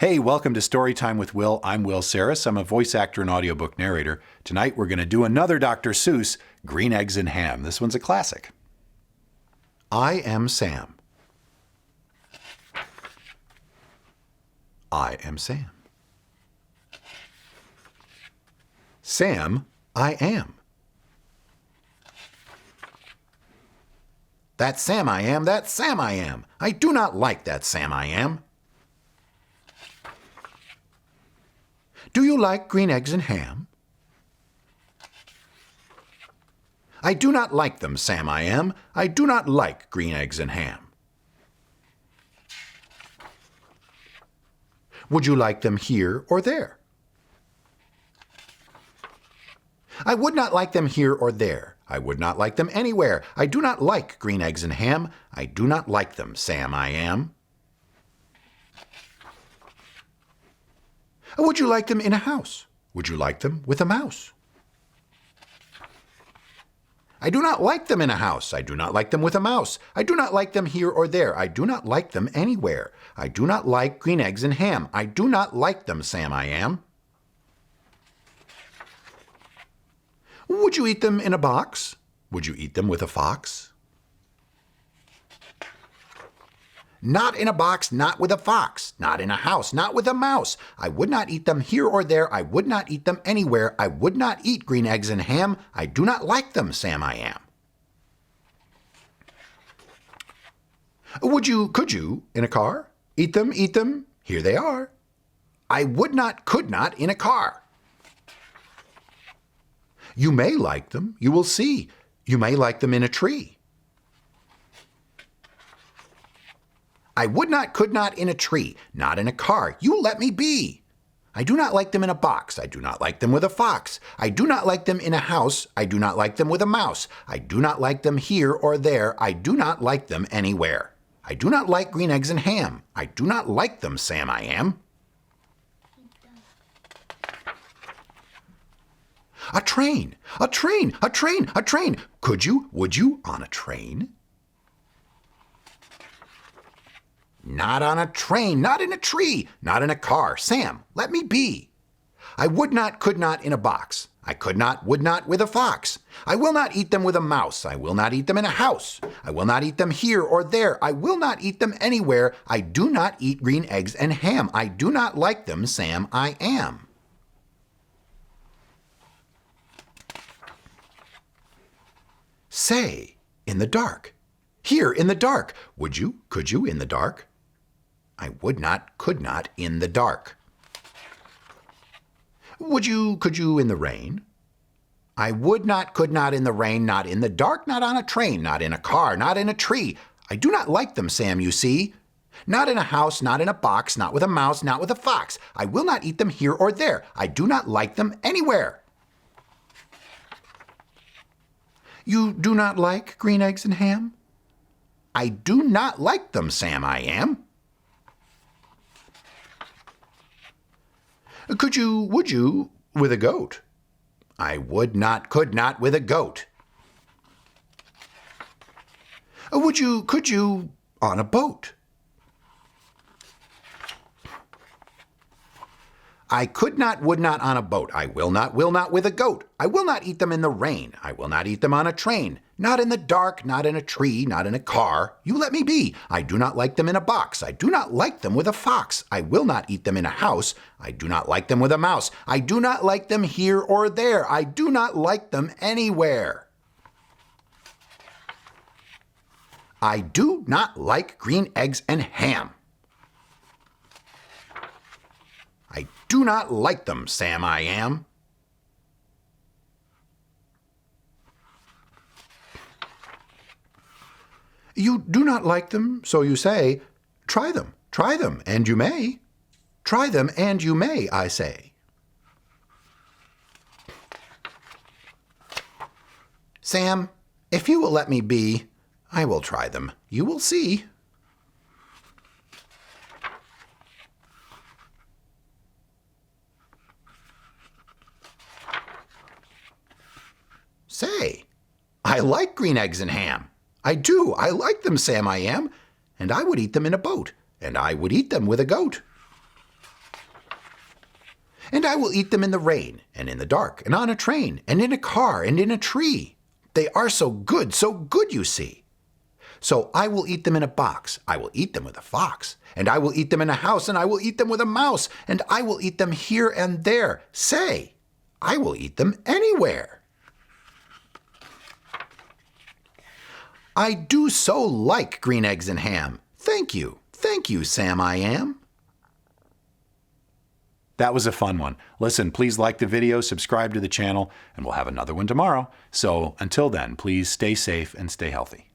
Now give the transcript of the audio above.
Hey, welcome to Storytime with Will. I'm Will Sarris. I'm a voice actor and audiobook narrator. Tonight we're going to do another Dr. Seuss, Green Eggs and Ham. This one's a classic. I am Sam. I am Sam. Sam, I am. That's Sam I am, that's Sam I am. I do not like that Sam I am. Do you like green eggs and ham? I do not like them, Sam I am. I do not like green eggs and ham. Would you like them here or there? I would not like them here or there. I would not like them anywhere. I do not like green eggs and ham. I do not like them, Sam I am. Would you like them in a house? Would you like them with a mouse? I do not like them in a house. I do not like them with a mouse. I do not like them here or there. I do not like them anywhere. I do not like green eggs and ham. I do not like them, Sam I am. Would you eat them in a box? Would you eat them with a fox? Not in a box, not with a fox. Not in a house, not with a mouse. I would not eat them here or there. I would not eat them anywhere. I would not eat green eggs and ham. I do not like them, Sam I am. Could you, in a car? Eat them, here they are. I would not, could not, in a car. You may like them, you will see. You may like them in a tree. I would not, could not in a tree, not in a car. You let me be. I do not like them in a box. I do not like them with a fox. I do not like them in a house. I do not like them with a mouse. I do not like them here or there. I do not like them anywhere. I do not like green eggs and ham. I do not like them, Sam I am. A train, a train, a train, a train. Could you, would you, on a train? Not on a train, not in a tree, not in a car. Sam, let me be. I would not, could not in a box. I could not, would not with a fox. I will not eat them with a mouse. I will not eat them in a house. I will not eat them here or there. I will not eat them anywhere. I do not eat green eggs and ham. I do not like them, Sam I am. Say, in the dark. Here, in the dark. Would you, could you, in the dark? I would not, could not, in the dark. Would you, could you, in the rain? I would not, could not, in the rain, not in the dark, not on a train, not in a car, not in a tree. I do not like them, Sam, you see. Not in a house, not in a box, not with a mouse, not with a fox. I will not eat them here or there. I do not like them anywhere. You do not like green eggs and ham? I do not like them, Sam I am. Could you, would you, with a goat? I would not, could not, with a goat. Would you, could you, on a boat? I could not, would not on a boat. I will not with a goat. I will not eat them in the rain. I will not eat them on a train. Not in the dark, not in a tree, not in a car. You let me be. I do not like them in a box. I do not like them with a fox. I will not eat them in a house. I do not like them with a mouse. I do not like them here or there. I do not like them anywhere. I do not like green eggs and ham. I do not like them, Sam I am. You do not like them, so you say, try them, and you may. Try them, and you may, I say. Sam, if you will let me be, I will try them. You will see. Say, I like green eggs and ham. I do. I like them, Sam I am. And I would eat them in a boat. And I would eat them with a goat. And I will eat them in the rain, and in the dark, and on a train, and in a car, and in a tree. They are so good, you see. So I will eat them in a box, I will eat them with a fox, and I will eat them in a house, and I will eat them with a mouse, and I will eat them here and there. Say, I will eat them anywhere. I do so like green eggs and ham. Thank you, Sam I am. That was a fun one. Listen, please like the video, subscribe to the channel, and we'll have another one tomorrow. So until then, please stay safe and stay healthy.